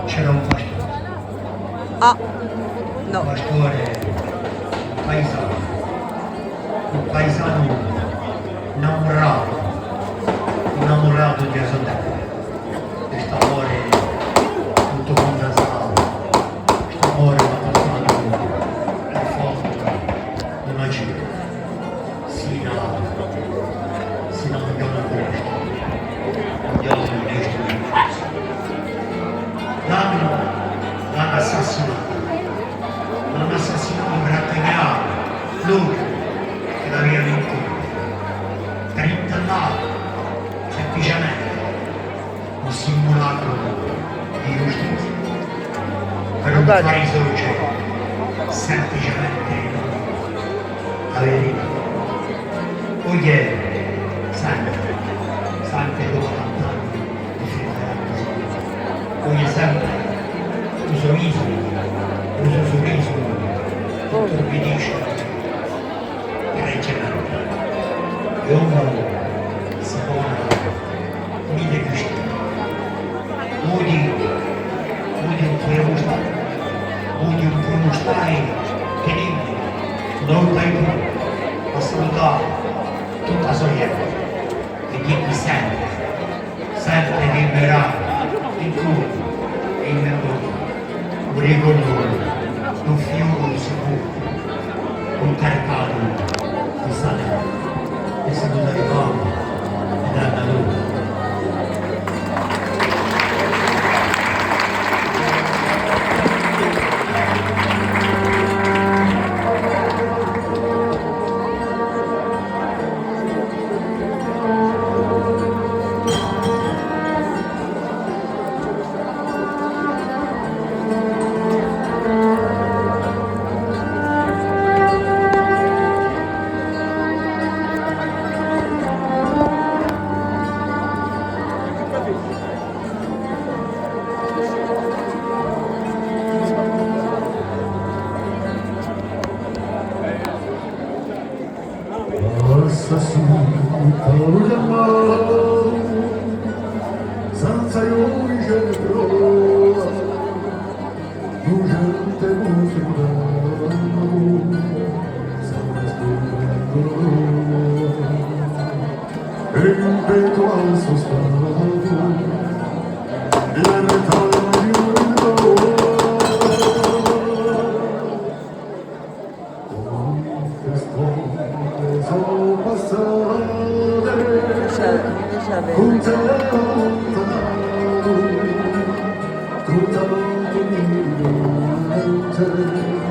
c'era un pastore. Ah, no. Un pastore un paesano innamorato di Asodè. Questo amore tutto condensato, questo amore passato al fondo di magia, sino a un giorno questo, un giorno di questo inizio. L'hanno assassinato in Brattagnano, lui che l'aveva vinto 30 anni, semplicemente un simulacro di giustizia per non fare risorgere semplicemente la verità. Poi è sempre dopo 80 anni di filmato, poi è sempre un sorriso ubbidisce e regge mente. E uno si pone mille questioni. Люди un primo stare tenendo, non dai più a salutare tutta sorella e dirgli sempre liberare il cuore e il memoria, un ricordo, un fiume sicuro, un caricato di sale e saluta i poveri e dà loro. Assassino programmato senza ioni centro lucente musica senza spirito e impeto al suo stato libertà di un Sabe.